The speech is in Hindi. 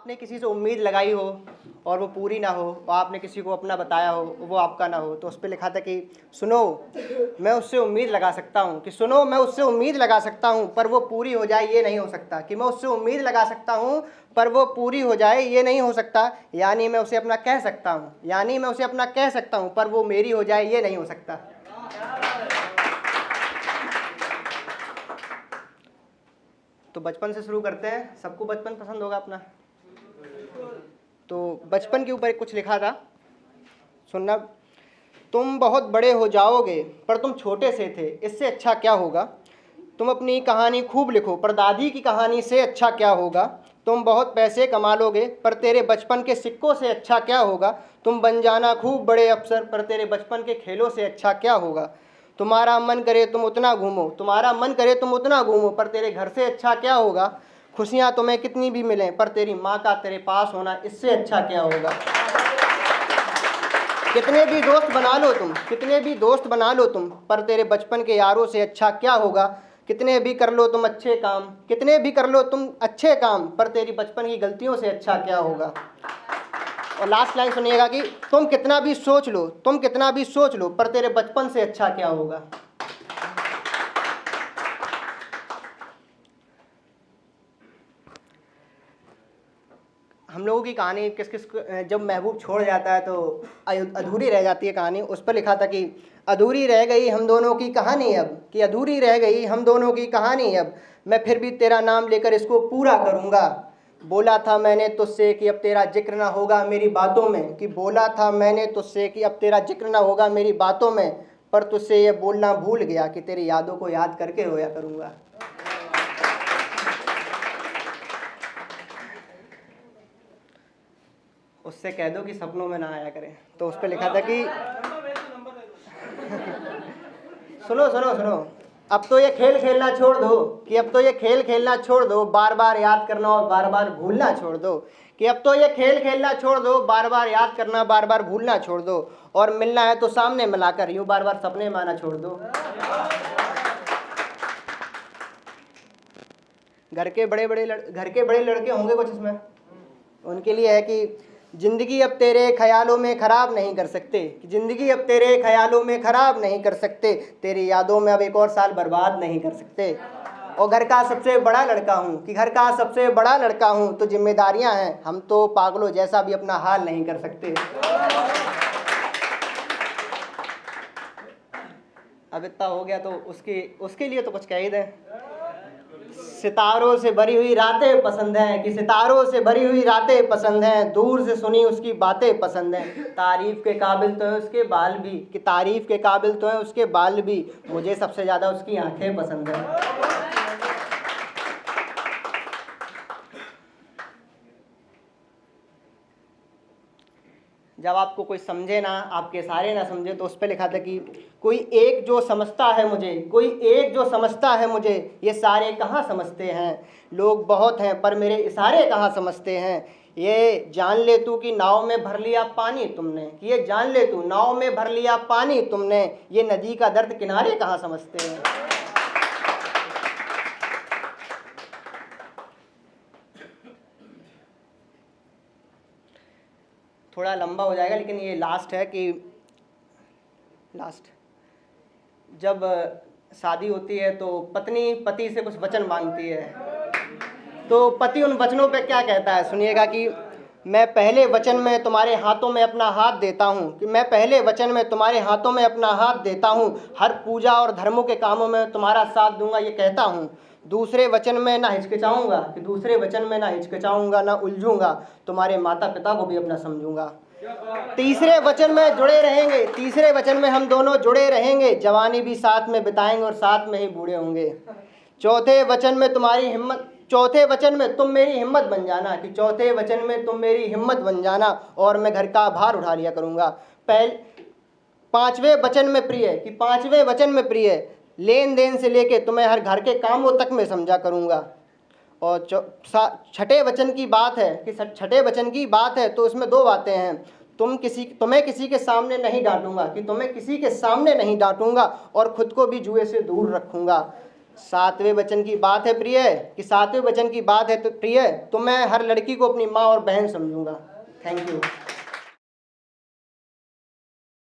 आपने किसी से उम्मीद लगाई हो और वो पूरी ना हो, और आपने किसी को अपना बताया हो वो आपका ना हो, तो उस पर लिखा था कि सुनो मैं उससे उम्मीद लगा सकता हूँ, कि सुनो मैं उससे उम्मीद लगा सकता हूँ पर वो पूरी हो जाए ये नहीं हो सकता, कि मैं उससे उम्मीद लगा सकता हूँ पर वो पूरी हो जाए ये नहीं हो सकता, यानी मैं उसे अपना कह सकता हूँ, यानी मैं उसे अपना कह सकता हूँ पर वो मेरी हो जाए ये नहीं हो सकता। तो बचपन से शुरू करते हैं, सबको बचपन पसंद होगा अपना। तो बचपन के ऊपर कुछ लिखा था, सुनना। तुम बहुत बड़े हो जाओगे पर तुम छोटे से थे, इससे अच्छा क्या होगा। तुम अपनी कहानी खूब लिखो पर दादी की कहानी से अच्छा क्या होगा। तुम बहुत पैसे कमा लोगे पर तेरे बचपन के सिक्कों से अच्छा क्या होगा। तुम बन जाना खूब बड़े अफसर पर तेरे बचपन के खेलों से अच्छा क्या होगा। तुम्हारा मन करे तुम उतना घूमो, तुम्हारा मन करे तुम उतना घूमो पर तेरे घर से अच्छा क्या होगा। खुशियाँ तुम्हें कितनी भी मिलें पर तेरी माँ का तेरे पास होना इससे अच्छा क्या होगा। कितने भी दोस्त बना लो तुम, कितने भी दोस्त बना लो तुम पर तेरे बचपन के यारों से अच्छा क्या होगा। कितने भी कर लो तुम अच्छे काम, कितने भी कर लो तुम अच्छे काम पर तेरी बचपन की गलतियों से अच्छा क्या होगा। और लास्ट लाइन सुनिएगा कि तुम कितना भी सोच लो, तुम कितना भी सोच लो पर तेरे बचपन से अच्छा क्या होगा। हम लोगों की कहानी किस किस जब महबूब छोड़ जाता है तो अधूरी रह जाती है कहानी। उस पर लिखा था कि अधूरी रह गई हम दोनों की कहानी अब, कि अधूरी रह गई हम दोनों की कहानी अब, मैं फिर भी तेरा नाम लेकर इसको पूरा करूँगा। बोला था मैंने तुझसे कि अब तेरा जिक्र ना होगा मेरी बातों में, कि बोला था मैंने तुझसे कि अब तेरा जिक्र ना होगा मेरी बातों में, पर तुझसे ये बोलना भूल गया कि तेरी यादों को याद करके रोया करूँगा। उससे कह दो कि सपनों में ना आया करें। तो उस पर लिखा था कि सुनो सुनो सुनो, अब तो ये खेल खेलना छोड़ दो, कि अब तो ये खेल खेलना छोड़ दो, बार बार याद करना और बार बार भूलना छोड़ दो, कि अब तो ये खेल खेलना छोड़ दो, बार बार याद करना बार बार भूलना छोड़ दो, और मिलना है तो सामने मिलाकर, यूं बार बार सपने में आना छोड़ दो। घर के बड़े लड़के होंगे कुछ इसमें, उनके लिए है कि जिंदगी अब तेरे ख्यालों में ख़राब नहीं कर सकते, कि ज़िंदगी अब तेरे ख्यालों में ख़राब नहीं कर सकते, तेरी यादों में अब एक और साल बर्बाद नहीं कर सकते। और घर का सबसे बड़ा लड़का हूँ, कि घर का सबसे बड़ा लड़का हूँ, तो जिम्मेदारियाँ हैं, हम तो पागलों जैसा भी अपना हाल नहीं कर सकते। अब इतना हो गया तो उसके लिए तो कुछ कह ही दें। सितारों से भरी हुई रातें पसंद हैं, कि सितारों से भरी हुई रातें पसंद हैं, दूर से सुनी उसकी बातें पसंद हैं, तारीफ के काबिल तो है उसके बाल भी, कि तारीफ के काबिल तो है उसके बाल भी, मुझे सबसे ज़्यादा उसकी आंखें पसंद हैं। जब आपको कोई समझे ना, आपके सारे ना समझे, तो उस पर लिखा था कि कोई एक जो समझता है मुझे, कोई एक जो समझता है मुझे, ये सारे कहाँ समझते हैं। लोग बहुत हैं पर मेरे इशारे कहाँ समझते हैं। ये जान ले तू कि नाव में भर लिया पानी तुमने, कि ये जान ले तू नाव में भर लिया पानी तुमने, ये नदी का दर्द किनारे कहाँ समझते हैं। थोड़ा लंबा हो जाएगा लेकिन ये लास्ट है कि जब शादी होती है तो पत्नी पति से कुछ वचन मांगती है, तो पति उन वचनों पे क्या कहता है सुनिएगा कि मैं पहले वचन में तुम्हारे हाथों में अपना हाथ देता हूँ, कि मैं पहले वचन में तुम्हारे हाथों में अपना हाथ देता हूँ, हर पूजा और धर्मों के कामों में तुम्हारा साथ दूंगा ये कहता हूँ। दूसरे वचन में ना हिचकिचाऊंगा, कि दूसरे वचन में ना हिचकिचाऊंगा ना उलझूंगा, तुम्हारे माता पिता को भी अपना समझूंगा। तीसरे वचन में जुड़े रहेंगे, तीसरे वचन में हम दोनों जुड़े रहेंगे, जवानी भी साथ में बिताएंगे और साथ में ही बूढ़े होंगे। चौथे वचन में तुम्हारी हिम्मत, चौथे वचन में तुम मेरी हिम्मत बन जाना, कि चौथे वचन में तुम मेरी हिम्मत बन जाना और मैं घर का भार उठा लिया करूँगा। पांचवें वचन में प्रिय, कि पांचवें वचन में प्रिय लेन देन से लेके तुम्हें हर घर के कामों तक में समझा करूँगा। और छठे वचन की बात है, कि छठे वचन की बात है तो उसमें दो बातें हैं। तुम्हें किसी के सामने नहीं डांटूंगा, कि तुम्हें किसी के सामने नहीं डांटूंगा और खुद को भी जुए से दूर रखूँगा। सातवें वचन की बात है प्रिय, कि सातवें वचन की बात है तो प्रिय, तो मैं हर लड़की को अपनी माँ और बहन समझूंगा। Thank you.